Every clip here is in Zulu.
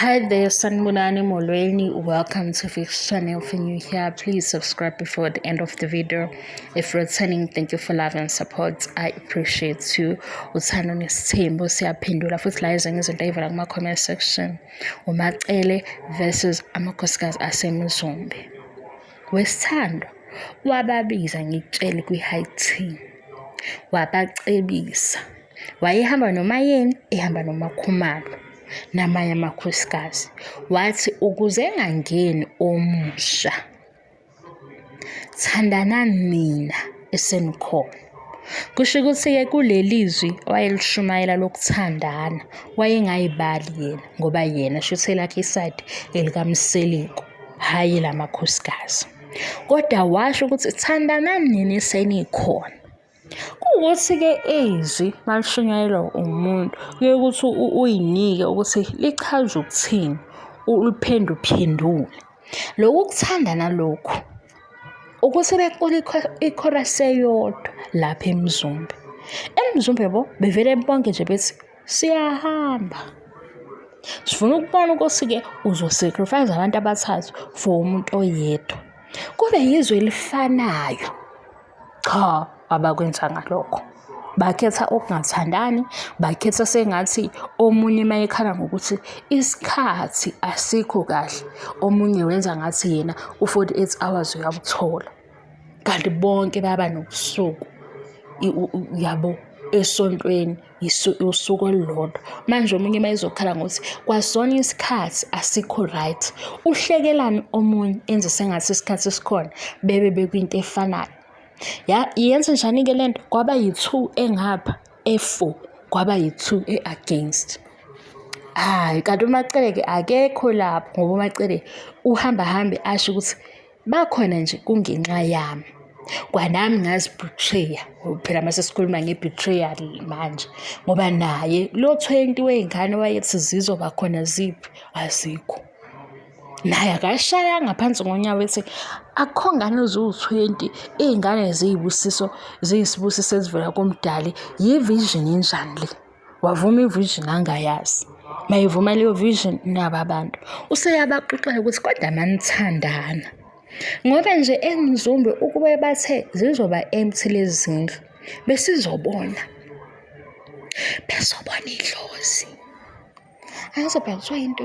Hi there, Sanbonani Molweni. Welcome to Fix Channel. If you're new here, please subscribe before the end of the video. If you're returning, thank you for love and support. I appreciate you. Uthando nesithembu siyaphendula futhi la izinto eyivela kuma comment section. Umacele versus amakhosikazi aseMzumbe. Wesithando wababiza ngikutshele kwi-high tea. Wabacebisa. Wayehamba noma yena, ehamba noma Khumalo. Namanye amakhosikazi wathi ukuze engangeni omusha thandanani mina esenikhona. Kusho ukuthi-ke kulelizwi wayelishumayela lokuthandana wayengayibali yena ngoba yena shuthe lakhe iside elikaMseleko hayi lamakhosikazi, kodwa washo ukuthi thandanani nina esenikhona. Kuwukuthi-ke izwi malishunyayelwa umuntu kuye ukuthi uyinike ukuthi lichaze ukuthini, uliphenduphendule. Lokhu kuthandana lokhu ukuthi bequla ichorus eyodwa lapha eMzumbe. eMzumbe bevele bonke nje bethi siyahamba. Sifuna ukubona ukuthi-ke uzosacrifice abantu abathathu for umuntu oyedwa. Kube yizwe elifanayo. Cha, abakwenza ngalokho. Bakhetha okungathandani, bakhetha sengathi omunye mayekhala ngokuthi isikhathi asikho kahle, omunye wenza ngathi yena u48 hours uyabuthola. Kanti bonke baba nobusuku yabo esontweni usuku olulodwa. Manje omunye mayezokhala ngokuthi kwasona isikhathi asikho right, uhlekelani omunye enze sengathi isikhathi esikhona bebe bekwinto efanayo. Yenze njani-ke lento? Kwaba yi-2 engapha, e4 kwaba yi-2 e-against. Hayi, kanti uMacele-ke akekho lapho ngoba uMacele uhamba hambe asho ukuthi bakhona nje kungenxa yami. Kwanami ngazi-betraya, phela mase sikhuluma nge-betrayal manje, ngoba naye lo 20 wey'ngane wayethi zizoba khona ziphi azikho. Naye akashaya ngaphansi ngonyawo ethi akho ngane eziwu-20 iy'ngane ziyisibusiso ezivela kumdali. Yi-vision enjani le? Wavuma i-vision angayazi. Mayevuma leyo vision naba abantu useyabaxoxela ukuthi kodwa manithandana ngoba nje eMzumbe ukube bathe zizoba empty lezi zindlu bezobona idlozi. Angizoba kuthiwa into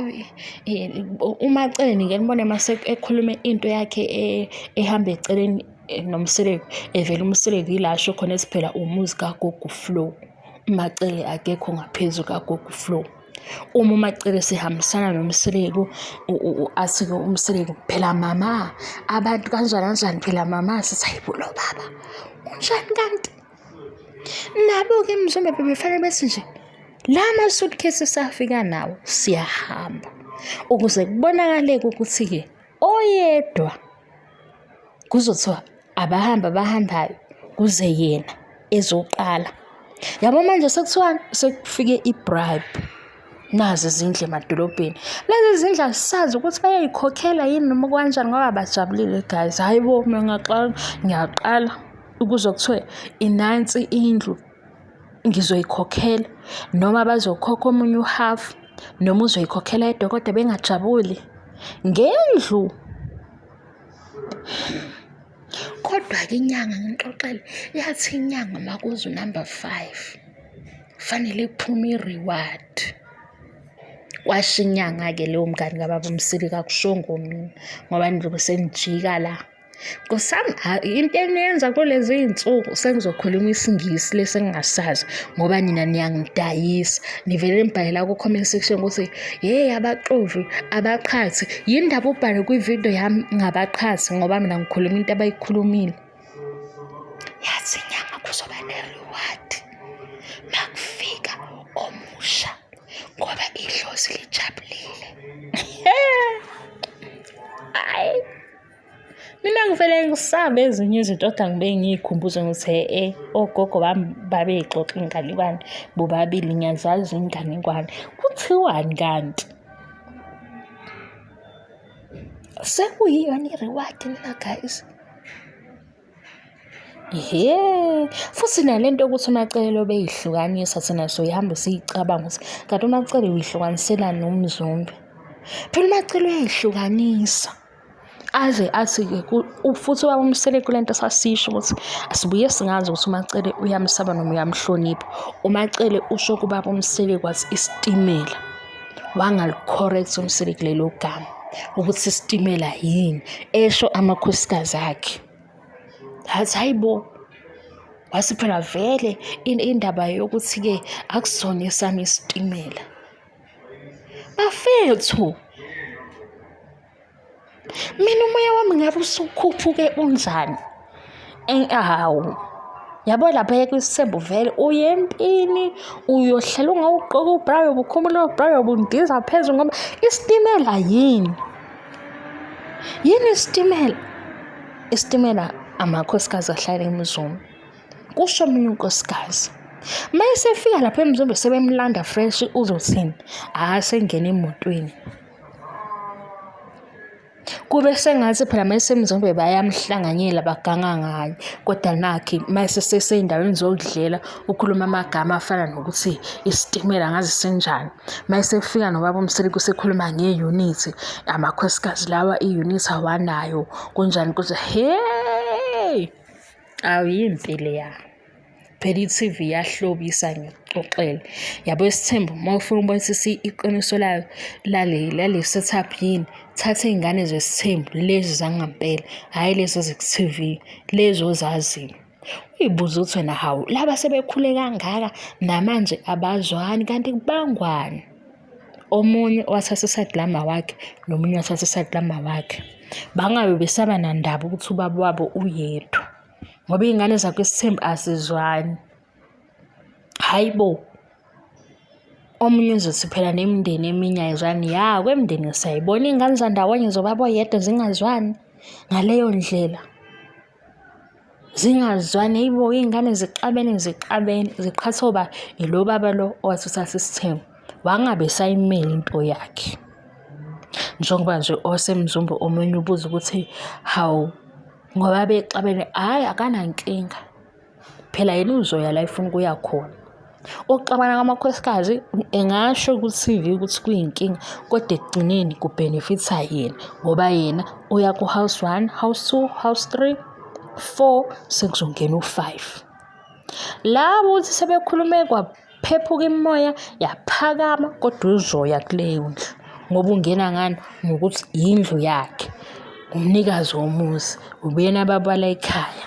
uMacele ngingenibone mase ekhulume into yakhe ehamba eceleni noMseleko, evela uMseleko yilasho khona esiphela umuzi kaGogo Flow. uMacele akekho ngaphezulu kaGogo Flow. Uma uMacele sihambisana noMseleko athi-ke uMseleko phela mama abantu kanjani phela mama sithi hayibulo baba unjani kanti nabo-ke eMzumbe bebefanele bethi nje lama suitcase safika nawo siyahamba ukuze kubonakaleke ukuthi-ke oyedwa kuzothiwa abahambayo kuze yena ezoqala. Yabo manje sekuthiwani sekufike i-bribe. Nazi izindlu emadolobheni, lezi zindlu asisazi ukuthi bayayikhokhela yini noma kanjani ngoba bajabulile guys. Hayibo mina ngiyaqala ukuze kuthiwe inansi indlu ngizoyikhokhela, noma bazokhokha omunye uhalf, noma uzoyikhokhela yedwa kodwa bengajabuli ngendlu. Kodwa-ke inyanga ngixoxele yathi inyanga makuze number 5 fanele iphume i-reward. Kwasho inyanga-ke leyo mngani kababa uMseleko akushongo mina ngoba ngizobe sengijika la. Kusami into eniyenza kulezi iy'nsuku sengizokhuluma isingisi lesi engingasazi ngoba nina niyangidayisa. Nivele nibhalela ku-comment section ukuthi abaqovi abaqhathi. Yini ndaba ubhale kwi-video yami ngabaqhathi ngoba mina ngikhuluma into abayikhulumile. Yathi inyanga kuzoba ne-reward makufika omusha ngoba idlozi lijabulile. Hayi, mina ngivele ngisabe ezinye izinto kodwa ngibe ngiyikhumbuze ukuthi ogogo bami babeyixoxa inganekwane bobabili ngiyazazi inganekwane. Kuthiwani kanti? Sekuyiyona i-reward nina guys. Futhi nalento yokuthi uMacele beyihlukanisa thina soyihamba siyicabanga ukuthi kanti uMacele uyihlukanisela noMzumbe. Phela uMacele uyayihlukanisa aze athi-ke futhi ubaba uMsele kule nto sasisho ukuthi asibuye singazi ukuthi uMacele uyamsaba noma uyamhlonipha. uMacele usho kubaba uMsele kwathi isitimela, wangali-correct uMsele kulelo gama ukuthi isitimela yini, esho amakhosikazi akhe. Hathi hayibo, wasi phela vele indaba yokuthi-ke akusona esami isitimela. Bafethu, mina umoya wami ngabe usukhuphuke unjani? Hawu, yabo lapha kwisithembu vele uye empini uyohlela ungawugqoka ubhrayo bukhumula ubhrayo bundiza phezulu ngoba isitimela yini isitimela. Isitimela amakhosikazi ahlala eMzumbe. Kusho omunye unkosikazi mayesefika lapha eMzumbe sebemlanda fresh uzothini? Sengena emotweni. Kube sengathi phela mayesemzombe bayamhlanganyela baganga ngayo, kodwa nakhi mayesesey'ndaweni zokudlela ukhuluma amagama afana nokuthi isitimela ngazi senjani. Mayesefika nobaba uMsele kusekhuluma nge-unity, amakhosikazi lawa i-unity awanayo kunjani kuze hey, awuyimpi leya. Phela i-TV yahlobisa ngikuxoxele. Yabo Isithembu mawufuna ukubona iqiniso layo lale setup yini, thatha iy'ngane zesithembu lezi zangempela, hhayi lezo zeku-TV, lezo ozaziyo. Uy'buze ukuthi wena hawu laba sebekhule kangaka namanje abazwani kanti kubangwani? Omunye wathatha isayidi lama wakhe nomunye wathatha isayidi lama wakhe. Bangabe besaba nandaba ukuthi ubaba wabo uyedwa ngoba iy'ngane zakwesithembu asizwani. Hayibo, omunye uzothi phela nemindeni eminye ayizwani. Ya, kwemindeni siyayibona iy'ngane zandawonye zobaba oyedwa zingazwani ngaleyo ndlela, zingazwani. Yibo iy'ngane zixabene ziqhathoba ilo baba lo owathi uthatha isithembu, wangabe sayimele into yakhe. Njengoba nje osemzumbe omunye ubuza ukuthi hawu ngoba bexabene, hhayi akanankinga phela yena uzoya la efuna ukuya khona. Ukuxabana kwamakhosikazi engasho ku-TV ukuthi kuyinkinga, kodwa ekugcineni kubhenefitha yena ngoba yena uya ku-house 1, house 2, house 3, 4 sekuzongena u-5. Labo ukuthi sebekhulume kwaphephuka imimoya yaphakama, kodwa uzoya kuleyo ndlu ngoba ungena ngani ngokuthi yindlu yakhe, umnikazi womuzi, ubuyena ababala ekhaya.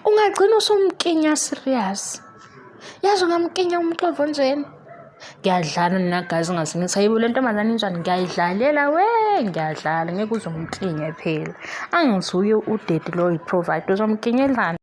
Ungagcina usumkinya serious. Yazi ungamkinya umuntu ovonjeni. Ngiyadlala nina guys, ngasimitha yibo le ntombazane injani, ngiyayidlalela ngiyadlala, ngeke uzomkinya phela. Angithi uye udede lo yi-provide uzomkinya edlala.